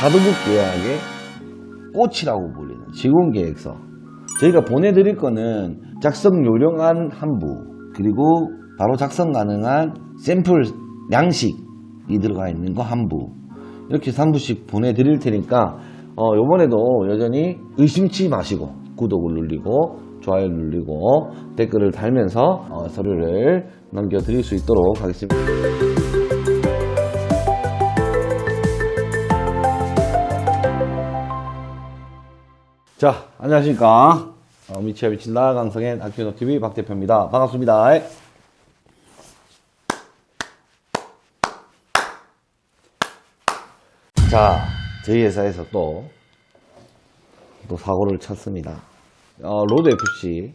하드북 계약의 꽃이라고 불리는 시공계획서. 저희가 보내드릴 거는 작성 요령안 한부, 그리고 바로 작성 가능한 샘플 양식이 들어가 있는 거 한부, 이렇게 3부씩 보내드릴 테니까 요번에도 여전히 의심치 마시고 구독을 누르고 좋아요를 누르고 댓글을 달면서 서류를 넘겨드릴 수 있도록 하겠습니다. 자, 안녕하십니까. 미치야 미친다 강성현 아키노TV 박 대표입니다. 반갑습니다. 자, 저희 회사에서 또 사고를 쳤습니다. 로드FC,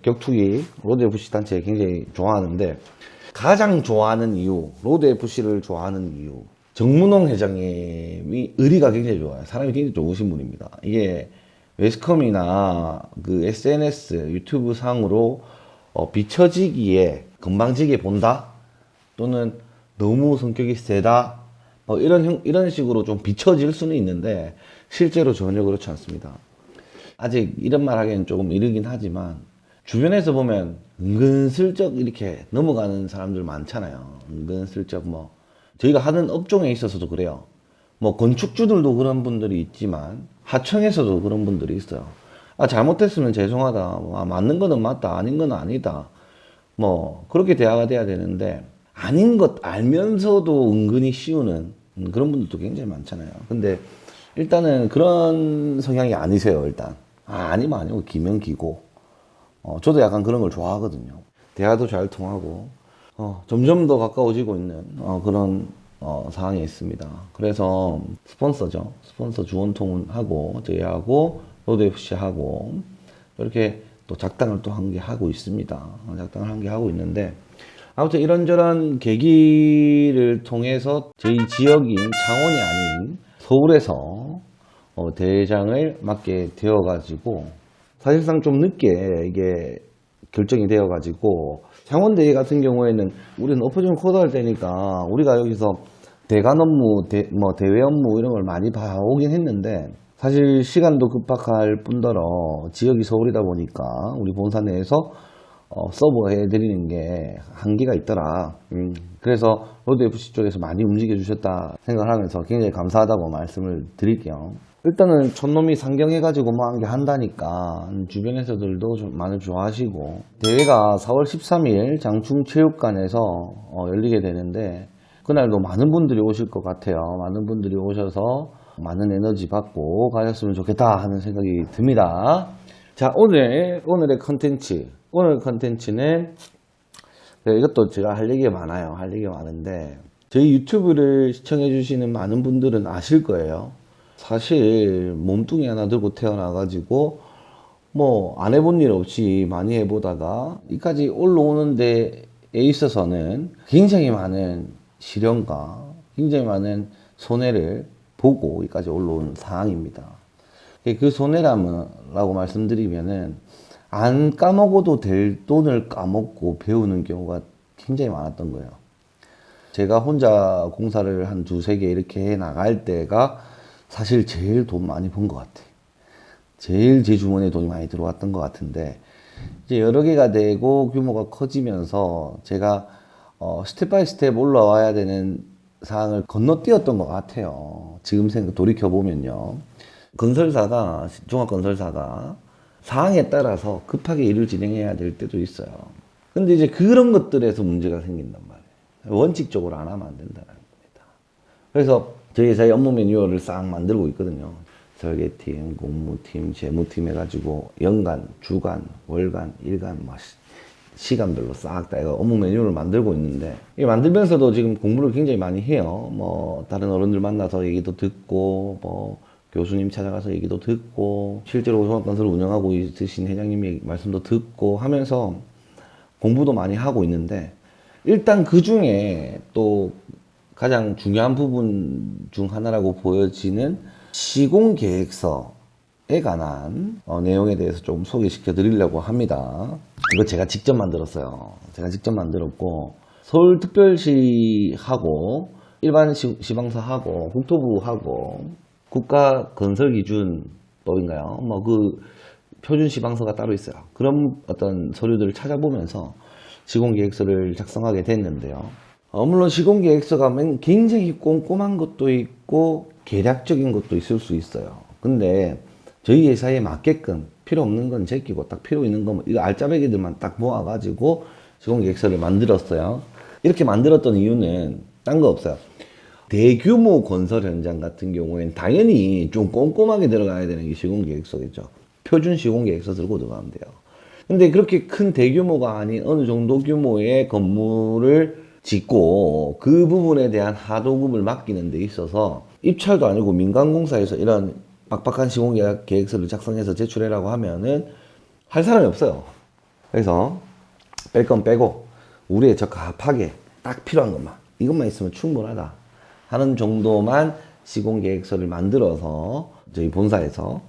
격투기 로드FC 단체 굉장히 좋아하는데, 가장 좋아하는 이유, 로드FC를 좋아하는 이유, 정문홍 회장님이 의리가 굉장히 좋아요. 사람이 굉장히 좋으신 분입니다. 이게 매스컴이나 그 SNS, 유튜브 상으로 비춰지기에 건방지게 본다? 또는 너무 성격이 세다? 이런 식으로 좀 비춰질 수는 있는데, 실제로 전혀 그렇지 않습니다. 아직 이런 말 하기엔 조금 이르긴 하지만, 주변에서 보면 은근슬쩍 이렇게 넘어가는 사람들 많잖아요. 은근슬쩍 저희가 하는 업종에 있어서도 그래요. 건축주들도 그런 분들이 있지만, 하청에서도 그런 분들이 있어요. 잘못했으면 죄송하다. 맞는 거는 맞다. 아닌 건 아니다. 그렇게 대화가 돼야 되는데, 아닌 것 알면서도 은근히 씌우는 그런 분들도 굉장히 많잖아요. 근데 일단은 그런 성향이 아니세요, 일단. 아니면 아니고, 기면 기고. 저도 약간 그런 걸 좋아하거든요. 대화도 잘 통하고, 점점 더 가까워지고 있는 그런 상황에 있습니다. 그래서 스폰서 주원통하고 저희하고 로드FC하고 이렇게 또 작당을 또 한 개 하고 있습니다. 작당을 한 개 하고 있는데, 아무튼 이런저런 계기를 통해서 저희 지역인 창원이 아닌 서울에서 대회장을 맡게 되어가지고, 사실상 좀 늦게 이게 결정이 되어가지고, 창원대회 같은 경우에는 우리는 오퍼준 코드 할 때니까 우리가 여기서 대관 업무, 대회 업무 이런 걸 많이 봐오긴 했는데, 사실 시간도 급박할 뿐더러 지역이 서울이다 보니까 우리 본사 내에서 서버 해드리는 게 한계가 있더라. 그래서 로드FC 쪽에서 많이 움직여 주셨다 생각하면서 굉장히 감사하다고 말씀을 드릴게요. 일단은 촌놈이 상경해가지고 한 개 한다니까 주변에서들도 좀 많이 좋아하시고, 대회가 4월 13일 장충체육관에서 열리게 되는데, 그날도 많은 분들이 오실 것 같아요. 많은 분들이 오셔서 많은 에너지 받고 가셨으면 좋겠다 하는 생각이 듭니다. 자, 오늘의 컨텐츠. 오늘 컨텐츠는, 이것도 제가 할 얘기가 많아요. 할 얘기가 많은데, 저희 유튜브를 시청해 주시는 많은 분들은 아실 거예요. 사실 몸뚱이 하나 들고 태어나가지고 안 해본 일 없이 많이 해보다가 이까지 올라오는 데에 있어서는 굉장히 많은 시련과 굉장히 많은 손해를 보고 여기까지 올라온 상황입니다. 그 손해라고 말씀드리면은, 안 까먹어도 될 돈을 까먹고 배우는 경우가 굉장히 많았던 거예요. 제가 혼자 공사를 한 두세 개 이렇게 해 나갈 때가 사실 제일 돈 많이 번 것 같아. 제일 제 주머니에 돈이 많이 들어왔던 것 같은데, 이제 여러 개가 되고 규모가 커지면서 제가 스텝 바이 스텝 올라와야 되는 상황을 건너뛰었던 것 같아요. 지금 돌이켜보면요. 종합건설사가 상황에 따라서 급하게 일을 진행해야 될 때도 있어요. 근데 이제 그런 것들에서 문제가 생긴단 말이에요. 원칙적으로 안 하면 안 된다는 겁니다. 그래서 저희 회사의 업무 매뉴얼을 싹 만들고 있거든요. 설계팀, 공무팀, 재무팀 해가지고 연간, 주간, 월간, 일간, 시간별로 싹 다 업무 매뉴얼을 만들고 있는데, 이 만들면서도 지금 공부를 굉장히 많이 해요. 다른 어른들 만나서 얘기도 듣고, 교수님 찾아가서 얘기도 듣고, 실제로 종합건설을 운영하고 있으신 회장님의 말씀도 듣고 하면서 공부도 많이 하고 있는데, 일단 그 중에 또 가장 중요한 부분 중 하나라고 보여지는 시공계획서에 관한 내용에 대해서 좀 소개시켜 드리려고 합니다. 이거 제가 직접 만들었어요. 제가 직접 만들었고, 서울특별시하고 일반 시방서하고 국토부하고 국가건설기준법인가요? 뭐 그 표준시방서가 따로 있어요. 그런 어떤 서류들을 찾아보면서 시공계획서를 작성하게 됐는데요. 물론 시공계획서가 굉장히 꼼꼼한 것도 있고 계략적인 것도 있을 수 있어요. 근데 저희 회사에 맞게끔 필요 없는 건 제끼고 딱 필요 있는 거 이거 알짜배기들만 딱 모아가지고 시공계획서를 만들었어요. 이렇게 만들었던 이유는 딴 거 없어요. 대규모 건설 현장 같은 경우에는 당연히 좀 꼼꼼하게 들어가야 되는 게 시공계획서겠죠. 표준 시공계획서 들고 들어가면 돼요. 근데 그렇게 큰 대규모가 아닌 어느 정도 규모의 건물을 짓고 그 부분에 대한 하도급을 맡기는 데 있어서 입찰도 아니고 민간공사에서 이런 빡빡한 시공계획서를 작성해서 제출해라고 하면은 할 사람이 없어요. 그래서 뺄 건 빼고 우리의 적합하게 딱 필요한 것만 이것만 있으면 충분하다 하는 정도만 시공계획서를 만들어서 저희 본사에서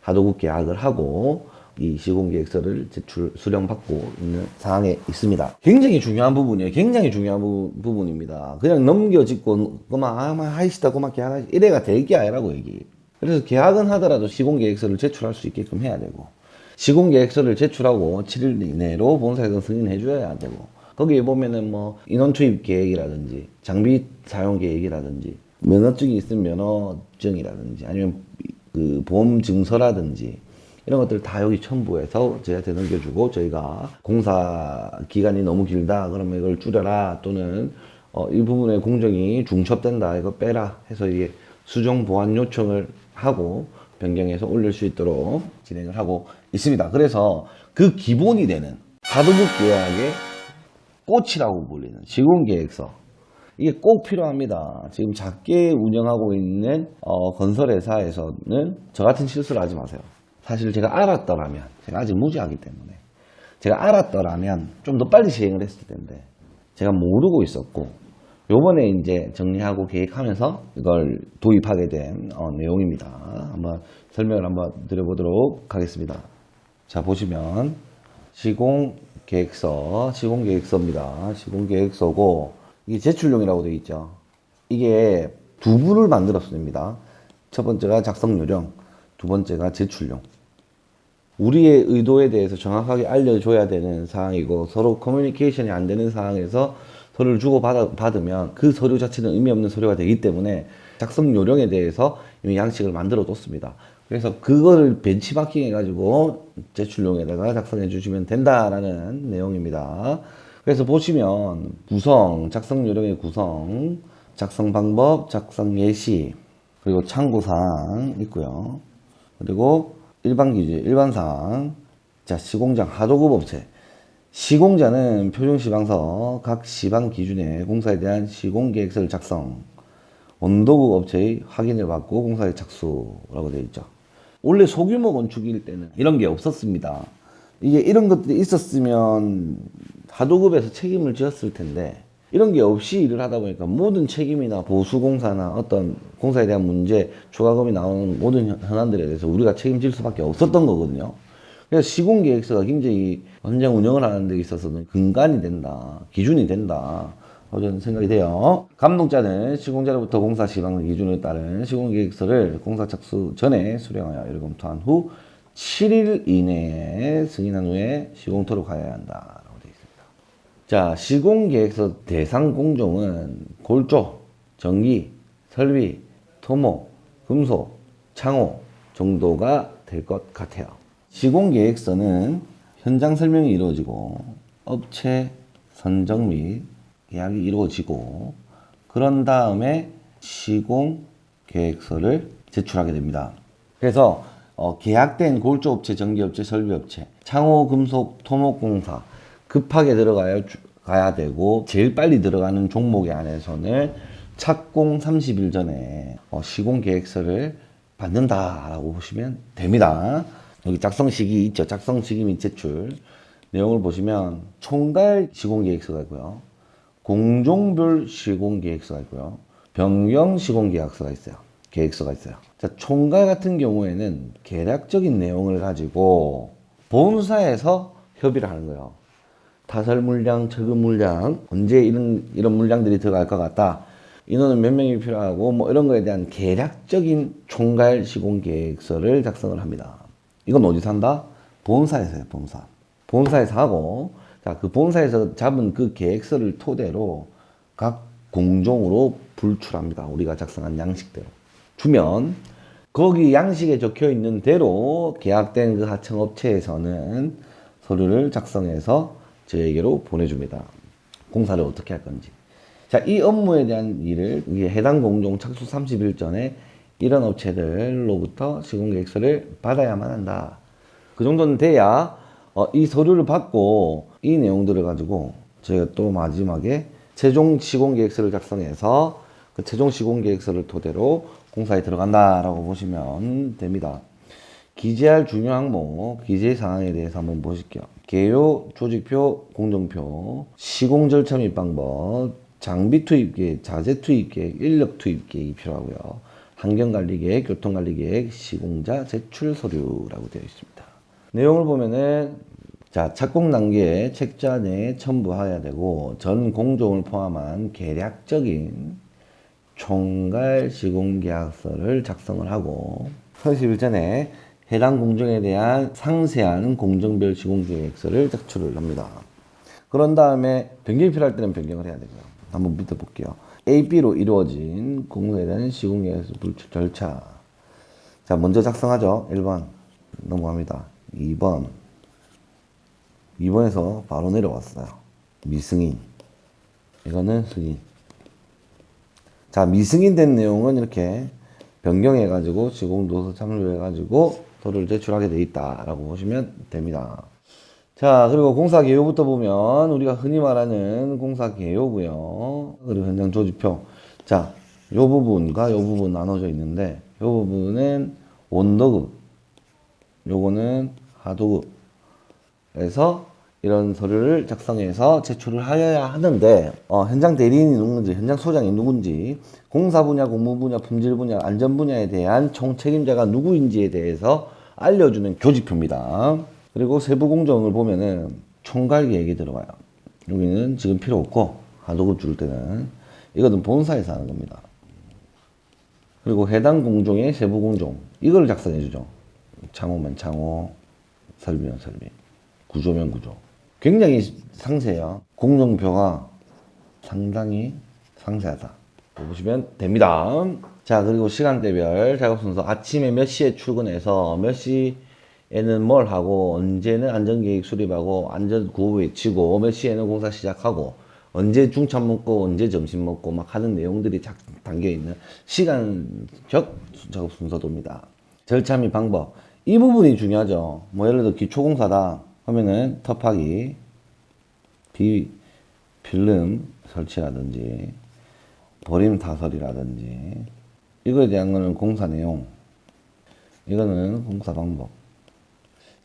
하도급 계약을 하고 이 시공계획서를 제출 수령받고 있는 상황에 있습니다. 굉장히 중요한 부분이에요. 굉장히 중요한 부분입니다. 그냥 넘겨짓고 그만 하시다 그만 계약하시 이래가 될 게 아니라고 얘기. 그래서 계약은 하더라도 시공계획서를 제출할 수 있게끔 해야 되고 시공계획서를 제출하고 7일 이내로 본사에서 승인해 줘야 되고 거기에 보면은 뭐 인원 투입 계획이라든지 장비 사용 계획이라든지 면허증이 있으면 면허증이라든지 아니면 그 보험 증서라든지 이런 것들 다 여기 첨부해서 저희한테 넘겨주고 저희가 공사 기간이 너무 길다 그러면 이걸 줄여라 또는 이 부분의 공정이 중첩된다 이거 빼라 해서 이게 수정 보완 요청을 하고 변경해서 올릴 수 있도록 진행을 하고 있습니다. 그래서 그 기본이 되는 하도급 계약의 꽃이라고 불리는 시공계획서 이게 꼭 필요합니다. 지금 작게 운영하고 있는 건설회사에서는 저 같은 실수를 하지 마세요. 사실 제가 알았더라면 제가 아직 무지하기 때문에 제가 알았더라면 좀 더 빨리 시행을 했을 텐데 제가 모르고 있었고 요번에 이제 정리하고 계획하면서 이걸 도입하게 된 내용입니다. 한번 설명을 한번 드려보도록 하겠습니다. 자 보시면 시공계획서입니다. 시공계획서고 이게 제출용이라고 되어 있죠. 이게 두 부를 만들었습니다. 첫 번째가 작성 요령, 두 번째가 제출용. 우리의 의도에 대해서 정확하게 알려줘야 되는 사항이고 서로 커뮤니케이션이 안 되는 상황에서 서류를 주고받으면 그 서류 자체는 의미 없는 서류가 되기 때문에 작성 요령에 대해서 이미 양식을 만들어 뒀습니다. 그래서 그거를 벤치마킹 해가지고 제출용에다가 작성해 주시면 된다라는 내용입니다. 그래서 보시면 구성, 작성 요령의 구성, 작성 방법, 작성 예시, 그리고 참고사항 있고요. 그리고 일반 기준, 일반 사항. 자, 시공장 하도급 업체. 시공자는 표준시방서 각 시방 기준의 공사에 대한 시공계획서를 작성. 원도국 업체의 확인을 받고 공사에 착수라고 되어 있죠. 원래 소규모 건축일 때는 이런 게 없었습니다. 이게 이런 것들이 있었으면 하도급에서 책임을 지었을 텐데 이런 게 없이 일을 하다 보니까 모든 책임이나 보수공사나 어떤 공사에 대한 문제, 추가금이 나오는 모든 현안들에 대해서 우리가 책임질 수밖에 없었던 거거든요. 그래서 시공계획서가 굉장히 현장 운영을 하는 데 있어서는 근간이 된다, 기준이 된다. 저는 생각이 돼요. 감독자는 시공자로부터 공사 시방 기준에 따른 시공계획서를 공사 착수 전에 수령하여 이를 검토한 후 7일 이내에 승인한 후에 시공토로 가야 한다. 라고 되어 있습니다. 자, 시공계획서 대상 공정은 골조, 전기, 설비, 토목, 금속, 창호 정도가 될 것 같아요. 시공계획서는 현장 설명이 이루어지고 업체 선정 및 계약이 이루어지고 그런 다음에 시공계획서를 제출하게 됩니다. 그래서 계약된 골조업체, 전기업체, 설비업체, 창호, 금속, 토목공사 급하게 가야 되고 제일 빨리 들어가는 종목에 안에서는 착공 30일 전에 시공계획서를 받는다라고 보시면 됩니다. 여기 작성 시기 있죠. 작성 시기 및 제출 내용을 보시면 총괄 시공계획서가 있고요. 공종별 시공계획서가 있고요. 변경 시공계획서가 있어요. 계획서가 있어요. 자, 총괄 같은 경우에는 계략적인 내용을 가지고 본사에서 협의를 하는 거예요. 타설 물량, 철근 물량, 언제 이런 물량들이 들어갈 것 같다. 인원은 몇 명이 필요하고 뭐 이런 거에 대한 계략적인 총괄 시공계획서를 작성을 합니다. 이건 어디서 한다? 본사에서 해요, 본사. 본사에서 하고, 자, 그 본사에서 잡은 그 계획서를 토대로 각 공종으로 불출합니다. 우리가 작성한 양식대로. 주면, 거기 양식에 적혀 있는 대로 계약된 그 하청업체에서는 서류를 작성해서 저에게로 보내줍니다. 공사를 어떻게 할 건지. 자, 이 업무에 대한 일을 해당 공종 착수 30일 전에 이런 업체들로부터 시공계획서를 받아야만 한다. 그 정도는 돼야 이 서류를 받고 이 내용들을 가지고 저희가 또 마지막에 최종 시공계획서를 작성해서 그 최종 시공계획서를 토대로 공사에 들어간다라고 보시면 됩니다. 기재할 중요 항목, 기재 사항에 대해서 한번 보실게요. 개요, 조직표, 공정표, 시공 절차 및 방법, 장비 투입 계획, 자재 투입 계획, 인력 투입 계획이 필요하고요. 환경관리 계획, 교통관리 계획, 시공자 제출 서류라고 되어 있습니다. 내용을 보면은 자, 착공 단계에 책자 내에 첨부해야 되고 전 공종을 포함한 계략적인 총괄 시공계약서를 작성을 하고 30일 전에 해당 공정에 대한 상세한 공정별 시공계획서를 제출을 합니다. 그런 다음에 변경이 필요할 때는 변경을 해야 되고요. 한번 밑에 볼게요. A, B로 이루어진 공사에 대한 시공계획서 불출 절차. 자, 먼저 작성하죠. 1번 넘어갑니다. 2번에서 바로 내려왔어요. 미승인. 이거는 승인. 자, 미승인 된 내용은 이렇게 변경해가지고 시공도서 참조해가지고 서류를 제출하게 돼 있다라고 보시면 됩니다. 자, 그리고 공사 개요부터 보면 우리가 흔히 말하는 공사 개요고요. 그리고 현장 조직표. 자, 요 부분과 요 부분 나눠져 있는데 요 부분은 원도급, 요거는 하도급에서 이런 서류를 작성해서 제출을 하여야 하는데 현장 대리인이 누군지, 현장 소장이 누군지, 공사 분야, 공무 분야, 품질 분야, 안전 분야에 대한 총책임자가 누구인지에 대해서 알려주는 교직표입니다. 그리고 세부 공정을 보면은 총괄 계획이 들어가요. 여기는 지금 필요 없고 하도급 줄 때는 이거는 본사에서 하는 겁니다. 그리고 해당 공종의 세부 공종 이걸 작성해 주죠. 창호면 창호, 설비면 설비, 구조면 구조. 굉장히 상세해요. 공정표가 상당히 상세하다. 보시면 됩니다. 자, 그리고 시간대별 작업 순서. 아침에 몇 시에 출근해서 몇 시에는 뭘 하고, 언제는 안전계획 수립하고, 안전구호 외치고, 몇 시에는 공사 시작하고, 언제 중차 먹고, 언제 점심 먹고, 막 하는 내용들이 담겨있는 시간적 작업 순서도입니다. 절차 및 방법. 이 부분이 중요하죠. 뭐, 예를 들어 기초공사다 하면은 터파기, 필름 설치라든지, 버림 타설이라든지, 이거에 대한 거는 공사 내용, 이거는 공사 방법.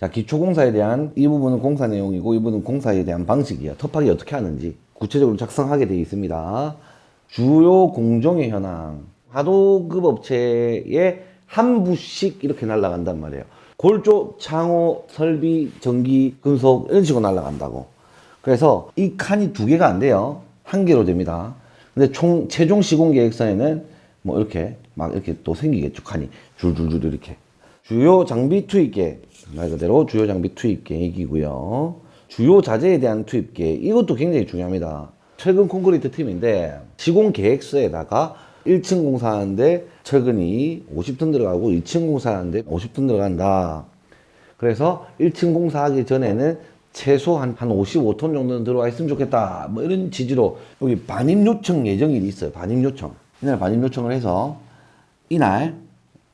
자, 기초공사에 대한 이 부분은 공사 내용이고, 이 부분은 공사에 대한 방식이에요. 터파기 어떻게 하는지 구체적으로 작성하게 되어 있습니다. 주요 공정의 현황, 하도급 업체에 한 부씩 이렇게 날아간단 말이에요. 골조, 창호, 설비, 전기, 금속 이런 식으로 날아간다고. 그래서 이 칸이 두 개가 안 돼요. 한 개로 됩니다. 근데 최종 시공 계획서에는 뭐 이렇게 막 이렇게 또 생기겠죠. 칸이 줄줄줄 이렇게. 주요 장비 투입 계획, 말 그대로 주요 장비 투입 계획이고요. 주요 자재에 대한 투입 계획, 이것도 굉장히 중요합니다. 철근 콘크리트 팀인데 시공 계획서에다가 1층 공사하는데 철근이 50톤 들어가고 2층 공사하는데 50톤 들어간다. 그래서 1층 공사하기 전에는 최소 한 55톤 정도는 들어와 있으면 좋겠다. 뭐 이런 지지로 여기 반입 요청 예정일이 있어요. 반입 요청. 이날 반입 요청을 해서 이날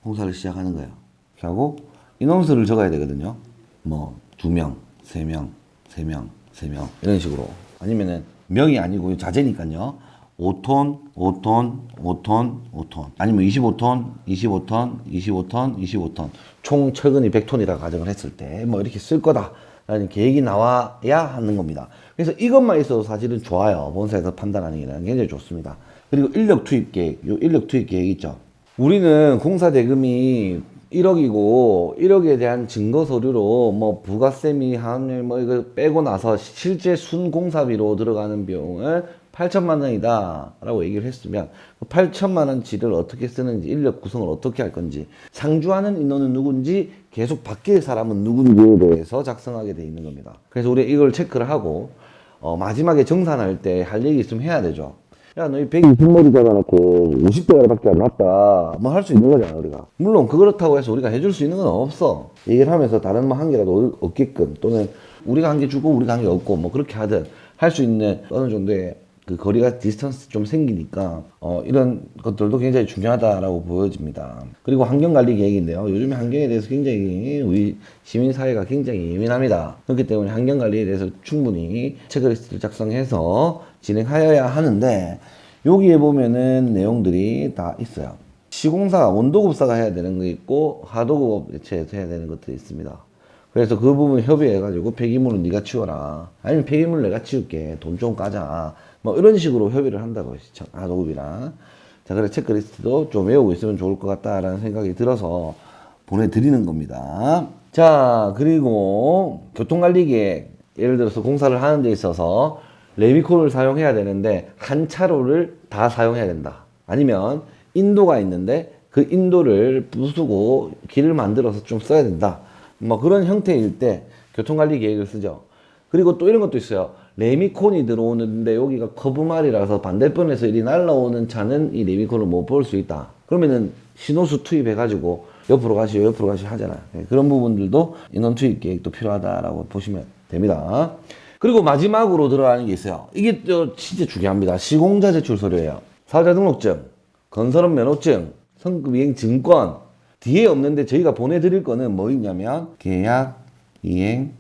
공사를 시작하는 거예요. 이렇게 하고 인원수를 적어야 되거든요. 뭐 2명, 3명, 3명, 3명 이런 식으로. 아니면은 명이 아니고 자재니까요. 5톤, 5톤, 5톤, 5톤. 아니면 25톤, 25톤, 25톤, 25톤. 총 철근이 100톤이라 가정을 했을 때 뭐 이렇게 쓸 거다. 라는 계획이 나와야 하는 겁니다. 그래서 이것만 있어도 사실은 좋아요. 본사에서 판단하는 게 굉장히 좋습니다. 그리고 인력 투입 계획, 요 인력 투입 계획 있죠. 우리는 공사 대금이 1억이고 1억에 대한 증거 서류로 뭐 부가세 및 뭐 이거 빼고 나서 실제 순 공사비로 들어가는 비용은 8천만 원이다 라고 얘기를 했으면 그 8천만 원치를 어떻게 쓰는지, 인력 구성을 어떻게 할 건지, 상주하는 인원은 누군지, 계속 바뀔 사람은 누군지에 대해서 작성하게 돼 있는 겁니다. 그래서 우리가 이걸 체크를 하고 마지막에 정산할 때 할 얘기 있으면 해야 되죠. 야, 너희 120머리 잡아놓고 50대가리밖에 안 났다. 뭐 할 수 있는 거잖아, 우리가. 물론 그렇다고 해서 우리가 해줄 수 있는 건 없어. 얘기를 하면서 다른 뭐 한 개라도 얻게끔, 또는 우리가 한 개 주고 우리가 한 개 얻고 뭐 그렇게 하든 할 수 있는 어느 정도의 그 거리가 디스턴스 좀 생기니까 이런 것들도 굉장히 중요하다라고 보여집니다. 그리고 환경관리 계획인데요. 요즘에 환경에 대해서 굉장히 우리 시민사회가 굉장히 예민합니다. 그렇기 때문에 환경관리에 대해서 충분히 체크리스트를 작성해서 진행하여야 하는데, 여기에 보면은 내용들이 다 있어요. 시공사, 원도급사가 해야 되는 거 있고 하도급 대체해서 해야 되는 것들이 있습니다. 그래서 그 부분 협의해가지고 폐기물은 네가 치워라, 아니면 폐기물 내가 치울게, 돈 좀 까자, 뭐 이런 식으로 협의를 한다고 했죠, 하도급이랑. 자, 그래서 체크리스트도 좀 외우고 있으면 좋을 것 같다라는 생각이 들어서 보내드리는 겁니다. 자, 그리고 교통관리계획, 예를 들어서 공사를 하는 데 있어서 레미콘을 사용해야 되는데 한 차로를 다 사용해야 된다, 아니면 인도가 있는데 그 인도를 부수고 길을 만들어서 좀 써야 된다, 뭐 그런 형태일 때 교통관리 계획을 쓰죠. 그리고 또 이런 것도 있어요. 레미콘이 들어오는데 여기가 커브말이라서 반대편에서 이리 날라오는 차는 이 레미콘을 못 볼 수 있다. 그러면은 신호수 투입해가지고 옆으로 가시오 하잖아. 그런 부분들도 인원 투입 계획도 필요하다라고 보시면 됩니다. 그리고 마지막으로 들어가는 게 있어요. 이게 또 진짜 중요합니다. 시공자 제출 서류예요. 사업자 등록증, 건설업 면허증, 성급이행 증권. 뒤에 없는데 저희가 보내드릴 거는 뭐 있냐면 계약, 이행,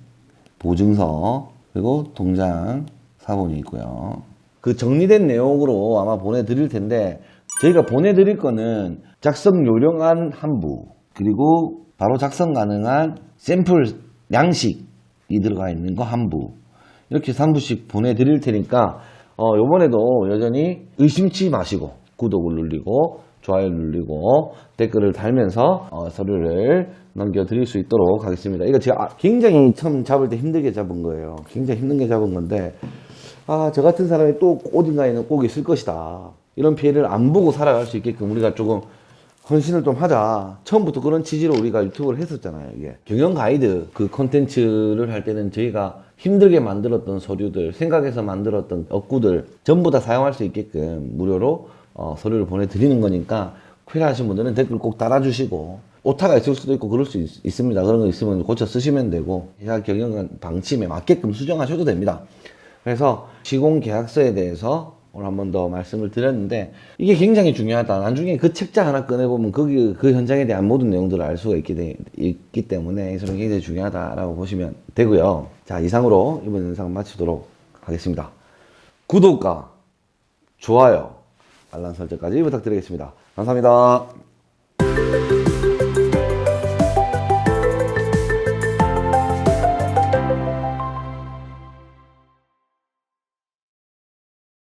보증서, 그리고 동장, 사본이 있고요. 그 정리된 내용으로 아마 보내드릴 텐데, 저희가 보내드릴 거는 작성 요령안 한 부, 그리고 바로 작성 가능한 샘플 양식이 들어가 있는 거 한 부, 이렇게 3부씩 보내드릴 테니까 요번에도 여전히 의심치 마시고 구독을 눌리고 좋아요 누르고 댓글을 달면서 서류를 넘겨드릴 수 있도록 하겠습니다. 이거 제가 굉장히 처음 잡을 때 힘들게 잡은 거예요. 굉장히 힘든 게 잡은 건데, 저 같은 사람이 또 어딘가에는 꼭 있을 것이다. 이런 피해를 안 보고 살아갈 수 있게끔 우리가 조금 헌신을 좀 하자. 처음부터 그런 취지로 우리가 유튜브를 했었잖아요. 이게 경영 가이드 그 콘텐츠를 할 때는 저희가 힘들게 만들었던 서류들, 생각해서 만들었던 업구들 전부 다 사용할 수 있게끔 무료로 서류를 보내드리는 거니까, 필요하신 분들은 댓글 꼭 달아주시고, 오타가 있을 수도 있고 그럴 수 있습니다. 그런 거 있으면 고쳐 쓰시면 되고, 회사 경영 방침에 맞게끔 수정하셔도 됩니다. 그래서 시공계약서에 대해서 오늘 한 번 더 말씀을 드렸는데, 이게 굉장히 중요하다. 나중에 그 책자 하나 꺼내보면 거기 그 현장에 대한 모든 내용들을 알 수가 있기 때문에 이 점이 굉장히 중요하다라고 보시면 되고요. 자, 이상으로 이번 영상 마치도록 하겠습니다. 구독과 좋아요, 알람 설정까지 부탁드리겠습니다. 감사합니다.